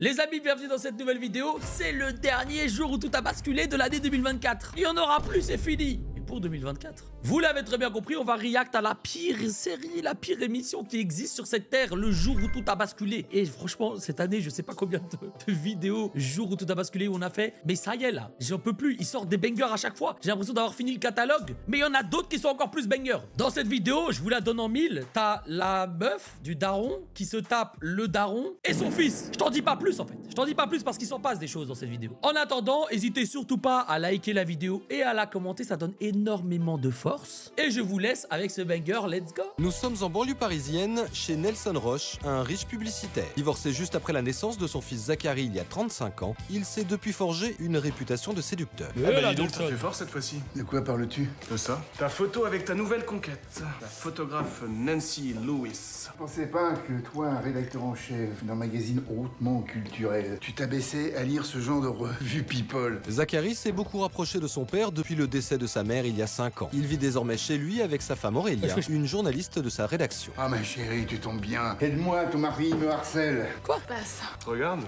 Les amis, bienvenue dans cette nouvelle vidéo. C'est le dernier jour où tout a basculé de l'année 2024. Il n'y en aura plus, c'est fini. Et pour 2024, vous l'avez très bien compris, on va react à la pire série, la pire émission qui existe sur cette terre, le jour où tout a basculé. Et franchement, cette année, je sais pas combien de vidéos, jour où tout a basculé, où on a fait. Mais ça y est là, j'en peux plus. Ils sortent des bangers à chaque fois. J'ai l'impression d'avoir fini le catalogue. Mais il y en a d'autres qui sont encore plus bangers. Dans cette vidéo, je vous la donne en mille. T'as la meuf du daron qui se tape le daron et son fils. Je t'en dis pas plus en fait. Je t'en dis pas plus parce qu'il s'en passe des choses dans cette vidéo. En attendant, n'hésitez surtout pas à liker la vidéo et à la commenter. Ça donne énormément de force. Et je vous laisse avec ce banger. Let's go. Nous sommes en banlieue parisienne, chez Nelson Roche, un riche publicitaire. Divorcé juste après la naissance de son fils Zachary il y a 35 ans, il s'est depuis forgé une réputation de séducteur. Dis donc, ça fait fort cette fois-ci. De quoi parles-tu? De ça. Ta photo avec ta nouvelle conquête. La photographe Nancy Lewis. Je pensais pas que toi, un rédacteur en chef d'un magazine hautement culturel, tu t'abaissais à lire ce genre de revue People. Zachary s'est beaucoup rapproché de son père depuis le décès de sa mère il y a 5 ans. Il vit désormais chez lui avec sa femme Aurélia, une journaliste de sa rédaction. Ah ma chérie, tu tombes bien. Aide-moi, ton mari me harcèle. Quoi passe? Regarde.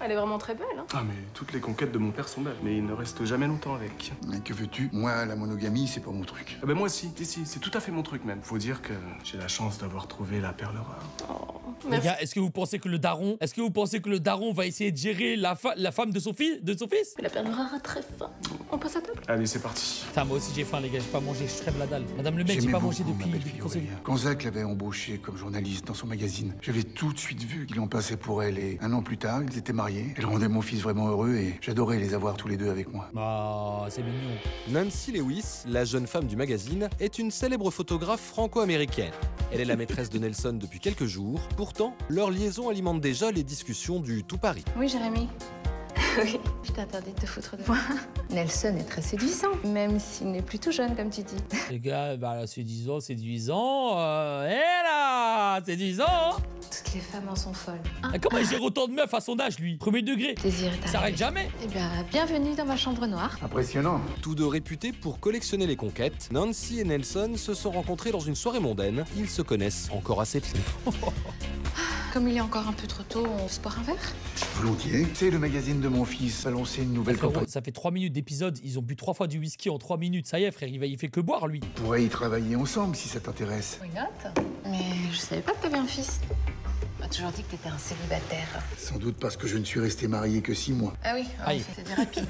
Elle est vraiment très belle, hein. Ah mais toutes les conquêtes de mon père sont belles. Mais il ne reste jamais longtemps avec. Mais que veux-tu? Moi, la monogamie, c'est pas mon truc. Ah ben moi si, c'est tout à fait mon truc même. Faut dire que j'ai la chance d'avoir trouvé la perle rare. Les Merci. gars, est-ce que vous pensez que le daron va essayer de gérer la femme de son fils? Mais la perle rare est très fin. On passe à table? Allez, c'est parti. Putain, moi aussi j'ai faim les gars, j'ai pas mangé, je crève la dalle. Madame le mec, j'ai J'aimais pas beaucoup mangé ma depuis belle-fille qu'on s'est vu. Aurélia. Quand Zach l'avait embauché comme journaliste dans son magazine, j'avais tout de suite vu qu'il en passait pour elle. Et un an plus tard, ils étaient mariés. Elle rendait mon fils vraiment heureux et j'adorais les avoir tous les deux avec moi. Ah, c'est mignon. Nancy Lewis, la jeune femme du magazine, est une célèbre photographe franco-américaine. Elle est la maîtresse de Nelson depuis quelques jours. Pourtant, leur liaison alimente déjà les discussions du tout Paris. Oui, Jérémy. Oui, je t'ai interdit de te foutre de moi. Nelson est très séduisant, même s'il n'est plus tout jeune, comme tu dis. Les gars, bah là, séduisant, là, séduisant. Toutes les femmes en sont folles. Ah, comment il gère autant de meufs à son âge, lui? Premier degré. Désir est Il s'arrête jamais. Eh bien, bienvenue dans ma chambre noire. Impressionnant. Tous deux réputés pour collectionner les conquêtes, Nancy et Nelson se sont rencontrés dans une soirée mondaine. Ils se connaissent encore assez peu. Comme il est encore un peu trop tôt, on se boit un verre? Volontiers. C'est le magazine de mon fils a lancé une nouvelle Frérot, campagne. ça fait 3 minutes d'épisode, ils ont bu 3 fois du whisky en 3 minutes. Ça y est, frère, il fait que boire, lui. On pourrait y travailler ensemble si ça t'intéresse. Why not? Mais je savais pas que t'avais un fils. On m'a toujours dit que t'étais un célibataire. Sans doute parce que je ne suis resté marié que 6 mois. Ah oui, en Aïe. effet, c'était rapide.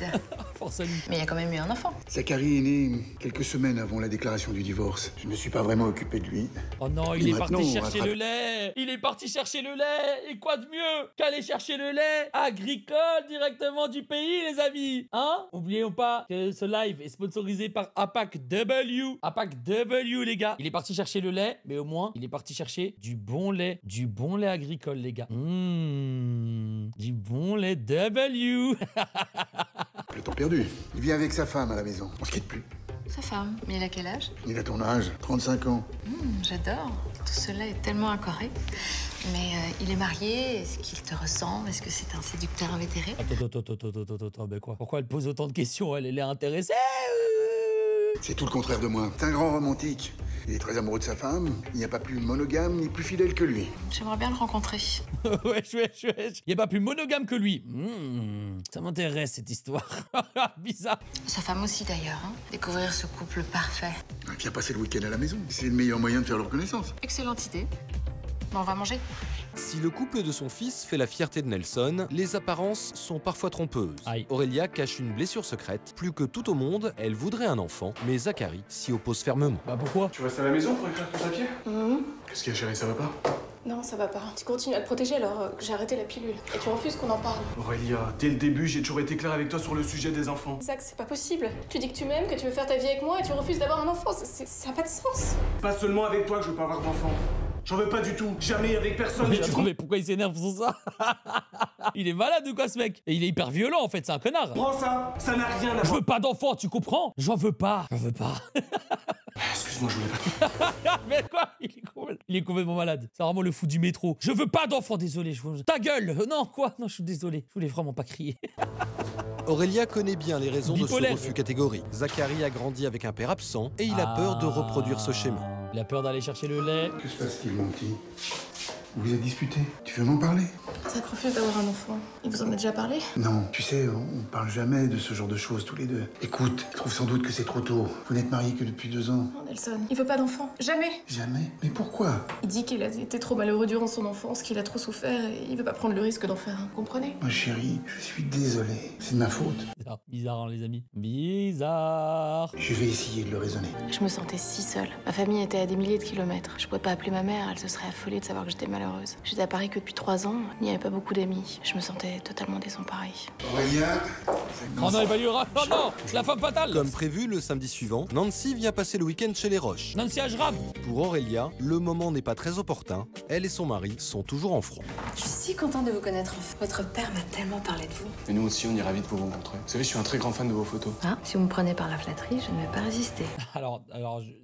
Force à lui. Mais il y a quand même eu un enfant. Zachary est né quelques semaines avant la déclaration du divorce. Je ne me suis pas vraiment occupé de lui. Oh non, Et il est maintenant, parti on chercher rattrape. le lait. Il est parti chercher le lait. Et quoi de mieux qu'aller chercher le lait agricole directement du pays, les amis? Hein? Oublions pas que ce live est sponsorisé par APAC W. APAC W, les gars. Il est parti chercher le lait, mais au moins, il est parti chercher du bon lait agricole, les gars. Du bon lait W. Le temps perdu. Il vit avec sa femme à la maison. On se quitte plus. Sa femme. Mais il a quel âge? Il a ton âge, 35 ans. J'adore. Tout cela est tellement incorrect. Mais il est marié. Est-ce qu'il te ressemble? Est-ce que c'est un séducteur invétéré? Attends, mais quoi? Pourquoi elle pose autant de questions? Elle est intéressée? C'est tout le contraire de moi. C'est un grand romantique. Il est très amoureux de sa femme. Il n'y a pas plus monogame ni plus fidèle que lui. J'aimerais bien le rencontrer. Wesh. Il a pas plus monogame que lui. Ça m'intéresse, cette histoire. Bizarre. Sa femme aussi d'ailleurs, hein. Découvrir ce couple parfait. Viens passer le week-end à la maison. C'est le meilleur moyen de faire leur connaissance. Excellente idée. Bon, on va manger. Si le couple de son fils fait la fierté de Nelson, les apparences sont parfois trompeuses. Aïe. Aurélia cache une blessure secrète. Plus que tout au monde, elle voudrait un enfant, mais Zachary s'y oppose fermement. Bah pourquoi? Tu restes à la maison pour écrire ton papier? Qu'est-ce qu'il y a, chérie, ça va pas? Non, ça va pas. Tu continues à te protéger alors que j'ai arrêté la pilule. Et tu refuses qu'on en parle. Aurélia, dès le début, j'ai toujours été clair avec toi sur le sujet des enfants. Zach, c'est pas possible. Tu dis que tu m'aimes, que tu veux faire ta vie avec moi et tu refuses d'avoir un enfant. Ça a pas de sens. Pas seulement avec toi que je veux pas avoir d'enfants. J'en veux pas du tout. Jamais avec personne. Mais et tu attends, mais pourquoi il s'énerve sur ça? Il est malade ou quoi, ce mec? Et il est hyper violent, en fait, c'est un connard. prends ça. Ça n'a rien à Je voir. veux pas d'enfant, tu comprends? J'en veux pas. Excuse-moi, je voulais pas. Mais quoi? Il est complètement malade. C'est vraiment le fou du métro. Je veux pas d'enfant, désolé. Ta gueule! Non, quoi? Non, je suis désolé. Je voulais vraiment pas crier. Aurélia connaît bien les raisons de ce Bipolaire. refus catégorique. Zachary a grandi avec un père absent et il a peur de reproduire ce schéma. Il a peur d'aller chercher le lait. Que se passe-t-il, mon petit? Vous vous êtes disputé? Tu veux m'en parler? Zach refuse d'avoir un enfant. Il vous en a déjà parlé? Non, tu sais, on parle jamais de ce genre de choses tous les deux. Écoute, il trouve sans doute que c'est trop tôt. Vous n'êtes mariés que depuis 2 ans. Non, Nelson, il veut pas d'enfant. Jamais. Jamais? Mais pourquoi? Il dit qu'il a été trop malheureux durant son enfance, qu'il a trop souffert et il veut pas prendre le risque d'en faire un. Comprenez? Ma chérie, je suis désolé. C'est de ma faute. Bizarre, bizarre hein, les amis. Bizarre. Je vais essayer de le raisonner. Je me sentais si seule. Ma famille était à des milliers de kilomètres. Je pouvais pas appeler ma mère, elle se serait affolée de savoir que j'étais malheureuse. J'étais à Paris que depuis 3 ans, il n'y avait pas beaucoup d'amis. Je me sentais totalement désemparée. Aurélien. Oh non, il va lui oh non, la femme fatale. Comme prévu, le samedi suivant, Nancy vient passer le week-end chez les Roches. Nancy Ajram. Pour Aurélia, le moment n'est pas très opportun. Elle et son mari sont toujours en froid. Je suis si contente de vous connaître. Votre père m'a tellement parlé de vous. Et nous aussi, on est ravis de vous rencontrer. Vous savez, je suis un très grand fan de vos photos. Ah, si vous me prenez par la flatterie, je ne vais pas résister. Alors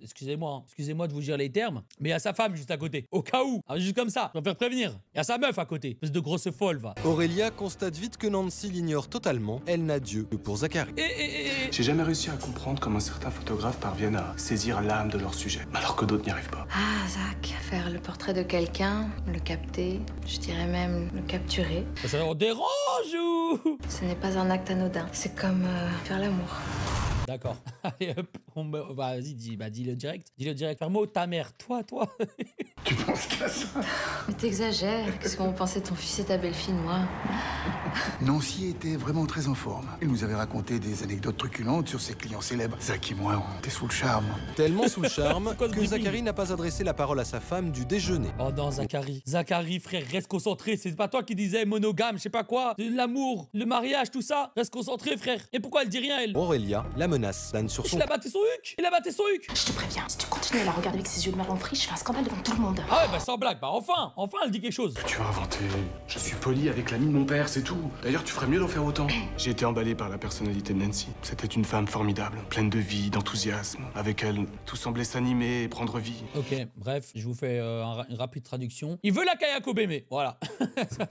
excusez-moi, hein. Excusez-moi de vous dire les termes, mais il y a sa femme juste à côté. Au cas où, hein, juste comme ça, je préfère prévenir. Il y a sa meuf à côté, espèce de grosse folle, va. Aurélia constate vite que Nancy l'ignore totalement. Elle n'a Dieu que pour Zachary. J'ai jamais réussi à comprendre comment certains photographes parviennent à saisir l'âme de leur sujet, alors que d'autres n'y arrivent pas. Ah, Zach, faire le portrait de quelqu'un, le capter, je dirais même le capturer, Ça on dérange ou... ce n'est pas un acte anodin. C'est comme faire l'amour. D'accord. Allez hop, vas-y, dis-le direct. Dis-le direct. Ferme-moi ta mère. Toi. Tu penses qu'à ça? Mais t'exagères. Qu'est-ce qu'on pensait ton fils et ta belle-fille, moi? Nancy était vraiment très en forme. Il nous avait raconté des anecdotes truculentes sur ses clients célèbres. Zach et moi, on était sous le charme. Tellement sous le charme Quoi, ce que briefing Zachary n'a pas adressé la parole à sa femme du déjeuner. Oh non, Zachary. Zachary, frère, reste concentré. C'est pas toi qui disais monogame, je sais pas quoi. L'amour, le mariage, tout ça. Reste concentré, frère. Et pourquoi elle dit rien, elle? Aurélia la menace, plane sur son... Il a battu son huc. Je te préviens, si tu continues à la regarder avec ses yeux de merlan frit, je fais un scandale devant tout le monde. Ah ouais, bah sans blague. Bah enfin, elle dit quelque chose. Que tu as inventé. Je suis poli avec l'ami de mon père, c'est tout. D'ailleurs, tu ferais mieux d'en faire autant. J'ai été emballé par la personnalité de Nancy. C'était une femme formidable, pleine de vie, d'enthousiasme. Avec elle, tout semblait s'animer et prendre vie. Ok, bref, je vous fais une rapide traduction. Il veut la Kayako Bébé, voilà.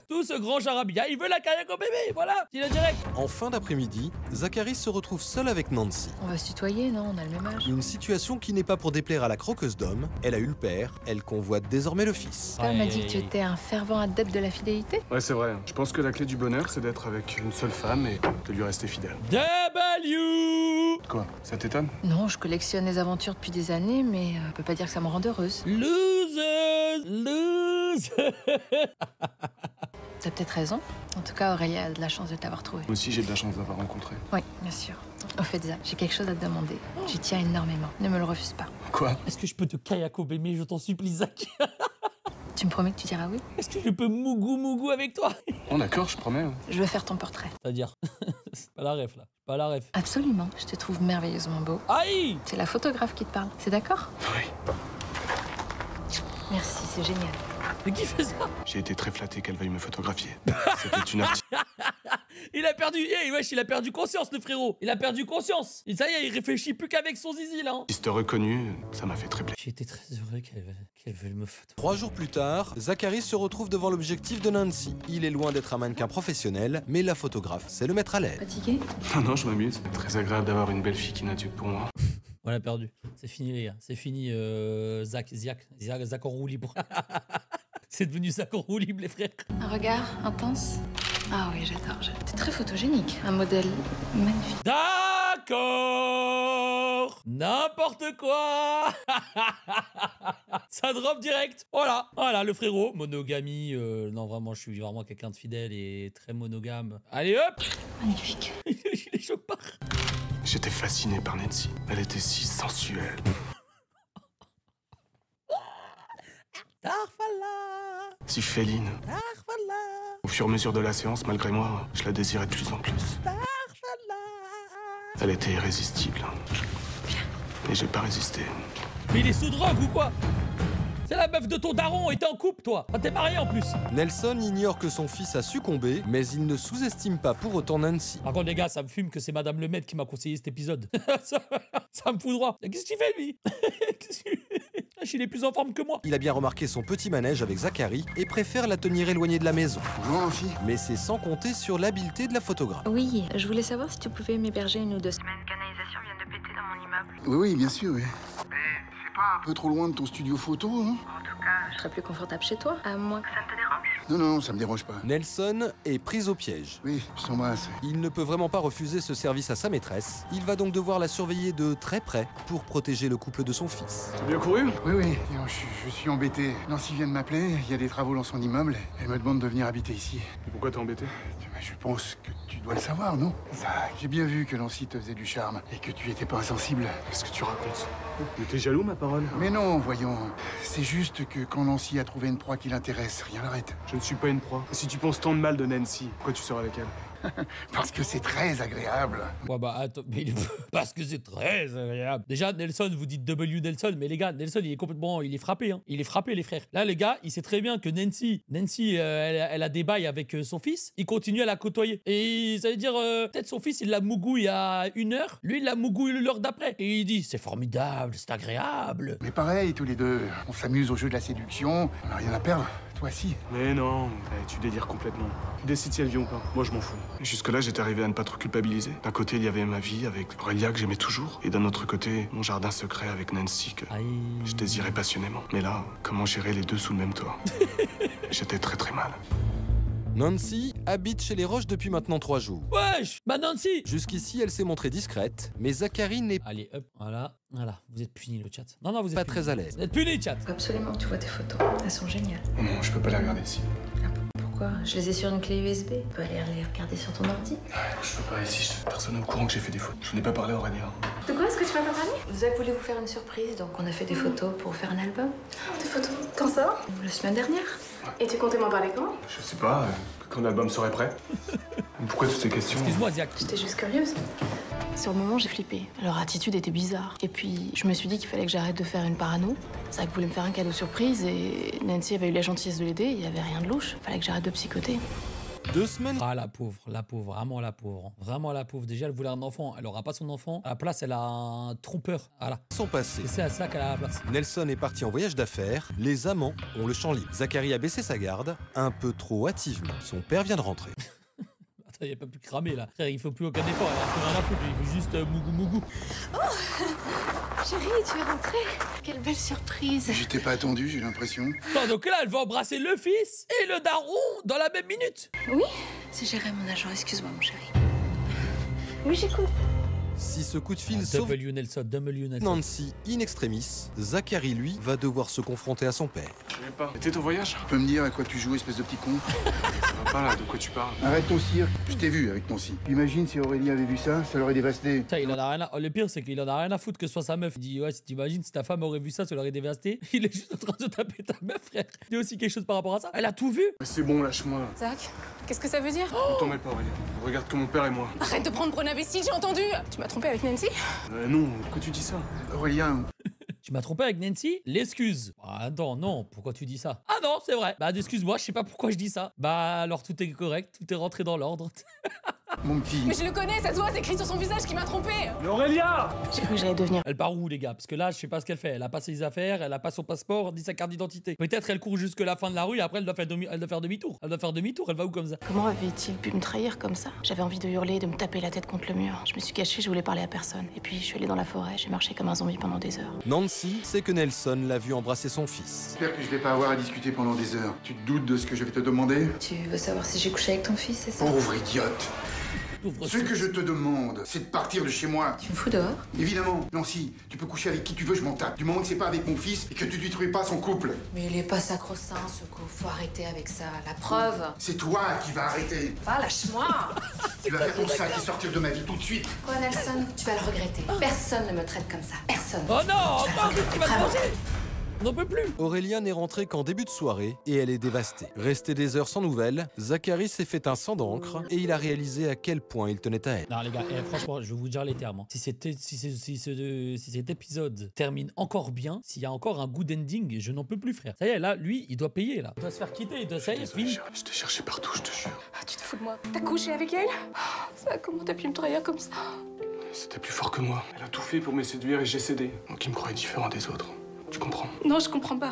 Tout ce grand charabia, il veut la Kayako Bébé, voilà. Dis-le direct. En fin d'après-midi, Zachary se retrouve seul avec Nancy. On va se tutoyer, non? On a le même âge. Une situation qui n'est pas pour déplaire à la croqueuse d'hommes. Elle a eu le père, elle convoite désormais le fils. Père m'a dit que tu étais un fervent adepte de la fidélité. Ouais, c'est vrai. Je pense que la clé du bonheur, c'est d'être avec une seule femme et de lui rester fidèle. W. Quoi? Ça t'étonne? Non, je collectionne les aventures depuis des années, mais on peut pas dire que ça me rende heureuse. Lose. T'as peut-être raison. En tout cas, Aurélia a de la chance de t'avoir trouvé. Moi aussi, j'ai de la chance d'avoir rencontré. Oui, bien sûr. Au fait, Zach, j'ai quelque chose à te demander. J'y tiens énormément. Ne me le refuse pas. Quoi? Est-ce que je peux te Kayako Bébé, je t'en supplie, Zach? Tu me promets que tu diras oui? Est-ce que je peux mougou avec toi? Oh, d'accord, je promets. Je veux faire ton portrait. C'est-à-dire, c'est pas la ref là, pas la ref. Absolument. Je te trouve merveilleusement beau. Aïe! C'est la photographe qui te parle. C'est d'accord? Oui. Merci, c'est génial. Mais qui fait ça? J'ai été très flatté qu'elle veuille me photographier. C'était une artiste. Il a perdu, wesh, il a perdu conscience, le frérot. Il a perdu conscience. Et ça y est, il réfléchit plus qu'avec son zizi, là. Hein. Artiste reconnue, ça m'a fait très plaisir. J'ai été très heureux qu'elle veuille me photographier. 3 jours plus tard, Zachary se retrouve devant l'objectif de Nancy. Il est loin d'être un mannequin professionnel, mais la photographe sait le mettre à l'aise. Fatigué? Non, je m'amuse. C'est très agréable d'avoir une belle fille qui n'a Dieu que pour moi. On a perdu. C'est fini, les gars. C'est fini, Zach en roue libre. C'est devenu Zach en roue libre, les frères. Un regard intense? Ah oui, j'adore. T'es très photogénique. Un modèle magnifique. D'accord. N'importe quoi. Ça drop direct. Voilà, le frérot. Monogamie. Non, vraiment, je suis vraiment quelqu'un de fidèle et très monogame. Allez, hop. Magnifique. Il est choc par. J'étais fasciné par Nancy. Elle était si sensuelle. Tarfala. Si féline. Au fur et à mesure de la séance, malgré moi, je la désirais de plus en plus. Elle était irrésistible. Et j'ai pas résisté. Mais il est sous drogue ou quoi? C'est la meuf de ton daron et t'es en couple, toi. Ah, t'es marié en plus. Nelson ignore que son fils a succombé, mais il ne sous-estime pas pour autant Nancy. Par contre, les gars, ça me fume que c'est Madame Lemaitre qui m'a conseillé cet épisode. ça me fout droit. Qu'est-ce qu'il fait, lui? Il est plus en forme que moi. Il a bien remarqué son petit manège avec Zachary et préfère la tenir éloignée de la maison. Bonjour, Nancy. Mais c'est sans compter sur l'habileté de la photographe. Oui, je voulais savoir si tu pouvais m'héberger 1 ou 2 semaines. Une canalisation vient de péter dans mon immeuble. Oui, bien sûr, oui. Mais c'est pas... Un peu trop loin de ton studio photo, hein? En tout cas, je serais plus confortable chez toi, à moins que ça ne te dérange. Non, ça me dérange pas. Nelson est pris au piège. Oui, je t'embrasse. Il ne peut vraiment pas refuser ce service à sa maîtresse. Il va donc devoir la surveiller de très près pour protéger le couple de son fils. T'as bien couru? Oui, non, je suis embêté. Nancy vient de m'appeler, il y a des travaux dans son immeuble. Elle me demande de venir habiter ici. Et pourquoi t'es embêté? Je pense que tu dois le savoir, non? J'ai bien vu que Nancy te faisait du charme et que tu étais pas insensible. Qu'est-ce que tu racontes? Mais t'es jaloux, ma parole? Mais non, voyons. C'est juste que quand Nancy a trouvé une proie qui l'intéresse, rien l'arrête. Je ne suis pas une proie. Et si tu penses tant de mal de Nancy, pourquoi tu sors avec elle? Parce que c'est très agréable. Ouais, bah attends, mais parce que c'est très agréable. Déjà, Nelson, vous dites W Nelson, mais les gars, Nelson, il est complètement. Il est frappé, hein. Il est frappé, les frères. Là, les gars, il sait très bien que Nancy, elle a des bails avec son fils. Il continue à la côtoyer. Et ça veut dire, peut-être son fils, il la mougouille à 1 heure. Lui, il la mougouille l'heure d'après. Et il dit, c'est formidable, c'est agréable. Mais pareil, tous les deux. On s'amuse au jeu de la séduction. On n'a rien à perdre. Toi, si. Mais non, tu délires complètement. Tu décides si elle vient ou pas. Moi, je m'en fous. Jusque-là, j'étais arrivé à ne pas trop culpabiliser. D'un côté, il y avait ma vie avec Aurélia que j'aimais toujours. Et d'un autre côté, mon jardin secret avec Nancy que Aïe. je désirais passionnément. Mais là, comment gérer les deux sous le même toit? J'étais très très mal. Nancy habite chez les Roches depuis maintenant 3 jours. Wesh, bah Nancy. Jusqu'ici, elle s'est montrée discrète, mais Zachary n'est Allez, hop, voilà. Vous êtes punis, le chat. Non, vous êtes pas punis. très à l'aise. Vous êtes punis, chat. Absolument, tu vois tes photos. Elles sont géniales. Oh non, je peux pas les regarder ici. Ah, pourquoi? Je les ai sur une clé USB. Tu peux aller les regarder sur ton ordi. Je peux pas ici. Personne n'est au courant que j'ai fait des fautes. Je n'ai pas parlé à Aurélia. De quoi est-ce que tu vas me parler? Zach voulait vous faire une surprise, donc on a fait des photos pour faire un album. Des photos? Quand ça? La semaine dernière. Et tu comptais m'en parler quand? Je sais pas, quand l'album serait prêt. Pourquoi toutes ces questions? Excuse-moi, Ziak. J'étais juste curieuse. Sur le moment, j'ai flippé. Leur attitude était bizarre. Et puis, je me suis dit qu'il fallait que j'arrête de faire une parano. Zach voulait me faire un cadeau surprise et Nancy avait eu la gentillesse de l'aider. Il y avait rien de louche. Fallait que j'arrête de psychoter. 2 semaines. Ah, la pauvre, vraiment la pauvre. Vraiment la pauvre. Déjà, elle voulait un enfant. Elle aura pas son enfant. À la place, elle a un trompeur. Voilà. Sont passées. Et c'est à ça qu'elle a la place. Nelson est parti en voyage d'affaires. Les amants ont le champ libre. Zachary a baissé sa garde, un peu trop hâtivement. Son père vient de rentrer. Attends, il a pas pu cramer là. Frère, il faut plus aucun effort. Il a plus rien à foutre. Il veut juste mougou. Chérie, tu es rentrée. Quelle belle surprise. J'étais pas attendu, j'ai l'impression. Non, donc là, elle va embrasser le fils et le daron dans la même minute. Oui? C'est Gérard, mon agent. Excuse-moi, mon chéri. Oui, j'écoute. Si ce coup de fil sauve W Nelson. Nancy in extremis, Zachary, lui, va devoir se confronter à son père. Je savais pas. C'était ton voyage? Tu peux me dire à quoi tu joues, espèce de petit con? Ça va pas là, de quoi tu parles? Arrête ton cirque. Je t'ai vu avec Nancy. Imagine si Aurélie avait vu ça, ça l'aurait dévasté. Ça, il en a rien à... Le pire, c'est qu'il en a rien à foutre que ce soit sa meuf. Il dit, ouais, si t'imagines, si ta femme aurait vu ça, ça l'aurait dévasté. Il est juste en train de taper ta meuf, frère. Il y a aussi quelque chose par rapport à ça. Elle a tout vu. C'est bon, lâche-moi. Zach, qu'est-ce que ça veut dire? Ne t'en mêle pas, Aurélia. Regarde que mon père et moi. Arrête de prendre pour une imbécile, j'ai entendu. Tu m'as trompé avec Nancy? Non, pourquoi tu dis ça? Aurélien, Tu m'as trompé avec Nancy? L'excuse. Ah attends, non, pourquoi tu dis ça? Ah non, c'est vrai. Bah excuse-moi, je sais pas pourquoi je dis ça. Bah alors tout est correct, tout est rentré dans l'ordre. mon petit. Mais je le connais, ça se voit, c'est écrit sur son visage qui m'a trompé. Mais Aurélia! J'ai cru que j'allais devenir. Elle part où, les gars? Parce que là, je sais pas ce qu'elle fait. Elle a pas ses affaires, elle a pas son passeport, ni sa carte d'identité. Peut-être elle court jusque la fin de la rue et après elle doit faire demi-tour. Elle va où comme ça? Comment avait-il pu me trahir comme ça? J'avais envie de hurler, de me taper la tête contre le mur. Je me suis cachée, je voulais parler à personne. Et puis je suis allée dans la forêt, j'ai marché comme un zombie pendant des heures. Nancy sait que Nelson l'a vu embrasser son fils. J'espère que je vais pas avoir à discuter pendant des heures. Tu te doutes de ce que je vais te demander? Tu veux savoir si j'ai couché avec ton fils, c'est ça? Pauvre idiote. Ouvre Ce que je te demande, c'est de partir de chez moi. Tu me fous dehors? Évidemment, Nancy, tu peux coucher avec qui tu veux, je m'en tape. Du moment que c'est pas avec mon fils et que tu détruis pas son couple. Mais il est pas sacro-saint, ce coup. Faut arrêter avec ça. La preuve. C'est toi qui vas arrêter. Va, lâche-moi. Tu vas faire ton sac et sortir de ma vie tout de suite. Quoi, Nelson? Tu vas le regretter. Personne ne me traite comme ça. Personne. Oh non, Tu vas attends, le tu vas te regretter. manger. On n'en peut plus. Aurélien n'est rentré qu'en début de soirée et elle est dévastée. Resté des heures sans nouvelles, Zachary s'est fait un sang d'encre et il a réalisé à quel point il tenait à elle. Non les gars, franchement, je vais vous dire les termes. Hein. Si cet épisode termine encore bien, s'il y a encore un good ending, je n'en peux plus, frère. Ça y est, là, lui, il doit payer, là. Il doit se faire quitter, ça y est, fini. Je t'ai cherché partout, je te jure. Ah, tu te fous de moi? T'as couché avec elle? Ça, comment t'as pu me trahir comme ça? C'était plus fort que moi. Elle a tout fait pour me séduire et j'ai cédé. Donc il me croyait différent des autres. Tu comprends? Non, je comprends pas.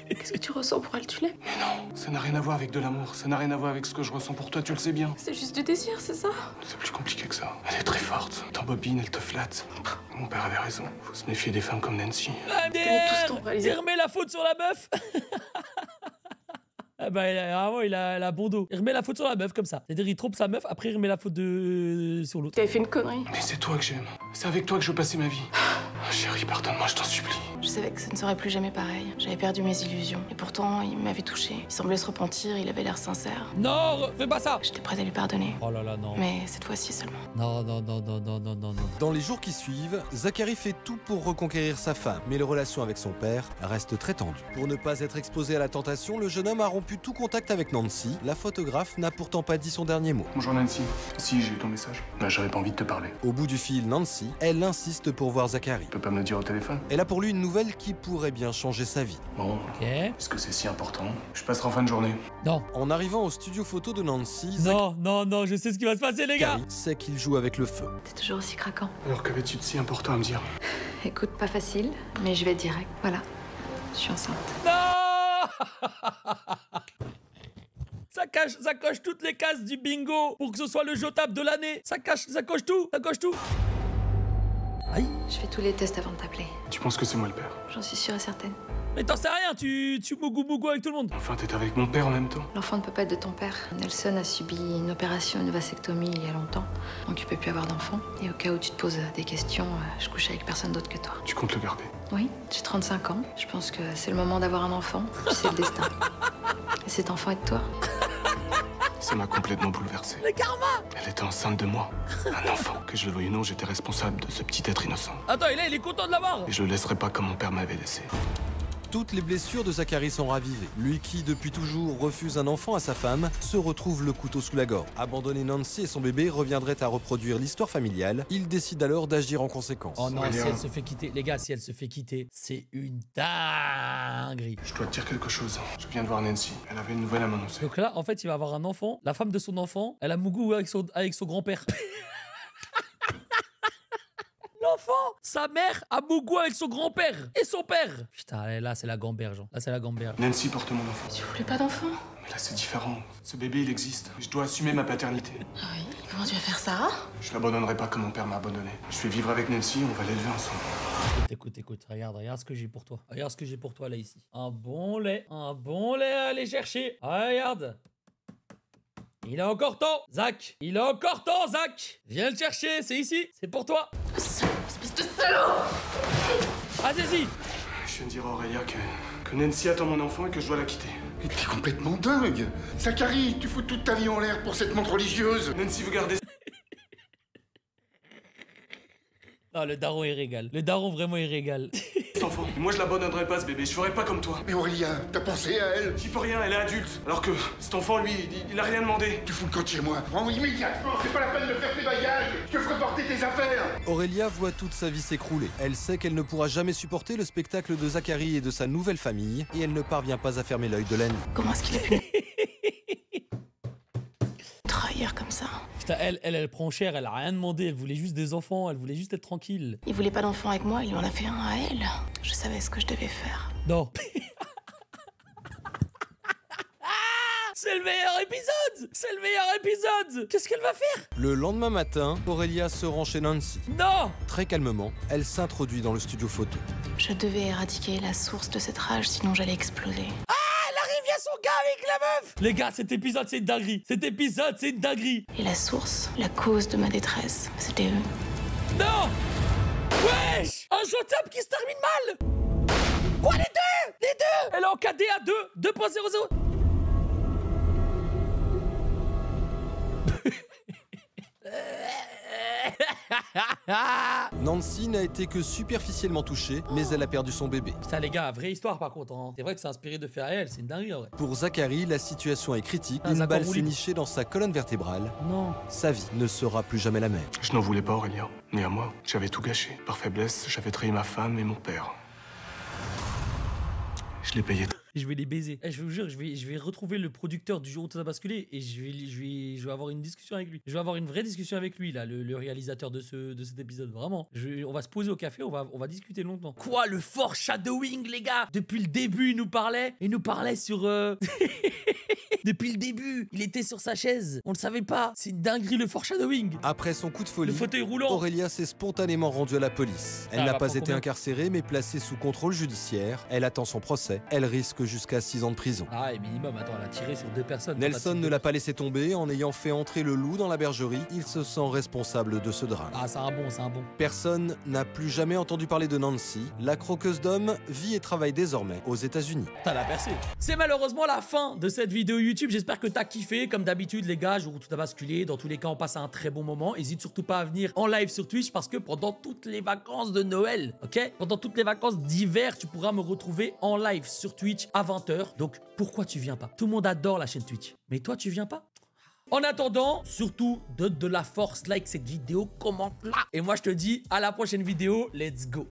Qu'est-ce ce que tu ressens pour elle, tu l'aimes? Mais non, ça n'a rien à voir avec de l'amour. Ça n'a rien à voir avec ce que je ressens pour toi, tu le sais bien. C'est juste du désir, c'est ça? C'est plus compliqué que ça. Elle est très forte. T'embobines, elle te flatte. Mon père avait raison. Faut se méfier des femmes comme Nancy. connaît tout ce temps, réalisé. Il remet la faute sur la meuf. Ah bah, vraiment, il a bon dos. Il remet la faute sur la meuf comme ça. C'est-à-dire, il trompe sa meuf, après il remet la faute sur l'autre. T'avais fait une connerie. Mais c'est toi que j'aime. C'est avec toi que je veux passer ma vie. Chérie, pardonne-moi, je t'en supplie. Je savais que ça ne serait plus jamais pareil. J'avais perdu mes illusions. Et pourtant, il m'avait touchée. Il semblait se repentir, il avait l'air sincère. Non, fais pas ça. J'étais prête à lui pardonner. Oh là là, non. Mais cette fois-ci seulement. Non, non, non, non, non, non, non, non. Dans les jours qui suivent, Zachary fait tout pour reconquérir sa femme, mais les relations avec son père restent très tendues. Pour ne pas être exposé à la tentation, le jeune homme a rompu tout contact avec Nancy. La photographe n'a pourtant pas dit son dernier mot. Bonjour Nancy. Si, j'ai eu ton message. Bah, j'avais pas envie de te parler. Au bout du fil, Nancy, elle insiste pour voir Zachary. Tu peux pas me le dire au téléphone? Elle a pour lui une nouvelle qui pourrait bien changer sa vie. Bon, Ok. est-ce que c'est si important? Je passerai en fin de journée. Non. En arrivant au studio photo de Nancy, Non, non, non, je sais ce qui va se passer, les gars. Zachary sait qu'il joue avec le feu. T'es toujours aussi craquant. Alors qu'avais-tu de si important à me dire? Écoute, pas facile, mais je vais direct. Voilà, je suis enceinte. Non. Ça coche toutes les cases du bingo pour que ce soit le jotable de l'année. Ça coche tout, ça coche tout. Aïe. Je fais tous les tests avant de t'appeler. Tu penses que c'est moi le père? J'en suis sûre et certaine. Mais t'en sais rien, tu mougou avec tout le monde. Enfin, t'es avec mon père en même temps. L'enfant ne peut pas être de ton père. Nelson a subi une opération, une vasectomie il y a longtemps. Donc il peut plus avoir d'enfant. Et au cas où tu te poses des questions, je couche avec personne d'autre que toi. Tu comptes le garder? Oui, j'ai 35 ans. Je pense que c'est le moment d'avoir un enfant. Puis c'est le destin. Et cet enfant est de toi. Ça m'a complètement bouleversé. Le karma. Elle était enceinte de moi. Un enfant. Que je le veuille ou non, j'étais responsable de ce petit être innocent. Attends, et là, il est content de l'avoir. Et je le laisserai pas comme mon père m'avait laissé. Toutes les blessures de Zachary sont ravivées. Lui qui, depuis toujours, refuse un enfant à sa femme, se retrouve le couteau sous la gorge. Abandonner Nancy et son bébé reviendrait à reproduire l'histoire familiale. Il décide alors d'agir en conséquence. Oh non, si Aurélien. elle se fait quitter, les gars, si elle se fait quitter, c'est une dinguerie. Je dois te dire quelque chose. Je viens de voir Nancy. Elle avait une nouvelle à m'annoncer. Donc là, en fait, il va avoir un enfant. La femme de son enfant, elle a mougou avec son grand-père. L'enfant, sa mère a mougou avec son grand-père et son père. Putain, là, c'est la gamberge. Là, c'est la gamberge. Nancy porte mon enfant. Tu voulais pas d'enfant? Mais là, c'est différent. Ce bébé, il existe. Je dois assumer ma paternité. Ah oui. Comment tu vas faire ça? Je l'abandonnerai pas comme mon père m'a abandonné. Je vais vivre avec Nancy, on va l'élever ensemble. Écoute, regarde ce que j'ai pour toi. Regarde ce que j'ai pour toi là ici. Un bon lait à aller chercher. Regarde. Il a encore temps, Zach. Il a encore temps, Zach. Viens le chercher, c'est ici, c'est pour toi. Espèce de salaud! Allez-y. Je viens de dire à Aurélia que Nancy attend mon enfant et que je dois la quitter. Mais t'es complètement dingue. Zachary, tu fous toute ta vie en l'air pour cette montre religieuse. Nancy veut garder... Non, le daron il régale. Le daron vraiment il régale. cet enfant. Et moi, je l'abandonnerai pas, ce bébé. Je ferai pas comme toi. Mais Aurélien, t'as pensé à elle? J'y peux rien, elle est adulte. Alors que cet enfant, lui, il a rien demandé. Tu fous le camp de chez moi. Rends immédiatement, c'est pas la peine de faire tes bagages. Je te ferai porter tes affaires. Aurélia voit toute sa vie s'écrouler. Elle sait qu'elle ne pourra jamais supporter le spectacle de Zachary et de sa nouvelle famille, et elle ne parvient pas à fermer l'œil de la nuit. Comment est-ce qu'il a pu trahir comme ça? Putain, elle prend cher, elle a rien demandé, elle voulait juste des enfants, elle voulait juste être tranquille. Il voulait pas d'enfant avec moi, il en a fait un à elle. Je savais ce que je devais faire. Non. C'est le meilleur épisode! C'est le meilleur épisode! Qu'est-ce qu'elle va faire? Le lendemain matin, Aurélia se rend chez Nancy. Non! Très calmement, elle s'introduit dans le studio photo. Je devais éradiquer la source de cette rage, sinon j'allais exploser. Elle arrive, il y a son gars avec la meuf! Les gars, cet épisode, c'est une dinguerie! Cet épisode, c'est une dinguerie! Et la source, la cause de ma détresse, c'était eux. Non! Wesh! Un shot-up qui se termine mal! Quoi, les deux? Les deux! Elle est en KD à 2.00. Nancy n'a été que superficiellement touchée, mais elle a perdu son bébé. Putain, les gars, vraie histoire par contre. Hein. C'est vrai que c'est inspiré de faits réels, c'est une dinguerie en vrai. Pour Zachary, la situation est critique. Ah, Une Zach balle en roue s'est libre. nichée dans sa colonne vertébrale. Non. Sa vie ne sera plus jamais la même. Je n'en voulais pas, Aurélia. Mais à moi, j'avais tout gâché. Par faiblesse, j'avais trahi ma femme et mon père. Je l'ai payé. je vais les baiser. Et je vous jure, je vais retrouver le producteur du jour où tout a basculé et je vais avoir une discussion avec lui. Je vais avoir une vraie discussion avec lui, là, le réalisateur de cet épisode. Vraiment. On va se poser au café, on va discuter longtemps. Quoi, le foreshadowing, les gars? Depuis le début, il nous parlait sur... Depuis le début, il était sur sa chaise. On le savait pas. C'est une dinguerie, le foreshadowing. Après son coup de folie, Le fauteuil roulant. Aurélia s'est spontanément rendue à la police. Elle n'a pas été incarcérée, mais placée sous contrôle judiciaire. Elle attend son procès. Elle risque jusqu'à 6 ans de prison. Ah, et minimum, attends, elle a tiré sur 2 personnes. Nelson ne l'a pas laissé tomber en ayant fait entrer le loup dans la bergerie. Il se sent responsable de ce drame. Ah, c'est un bon. Personne n'a plus jamais entendu parler de Nancy. La croqueuse d'hommes vit et travaille désormais aux États-Unis. T'as la percée. C'est malheureusement la fin de cette vidéo YouTube. J'espère que t'as kiffé. Comme d'habitude, les gars, jour où tout a basculé. Dans tous les cas, on passe un très bon moment. N'hésite surtout pas à venir en live sur Twitch parce que pendant toutes les vacances de Noël, ok, pendant toutes les vacances d'hiver, tu pourras me retrouver en live sur Twitch à 20h. Donc, pourquoi tu viens pas? Tout le monde adore la chaîne Twitch. Mais toi, tu viens pas? En attendant, surtout, donne de la force, like cette vidéo, commente là. Et moi, je te dis à la prochaine vidéo. Let's go.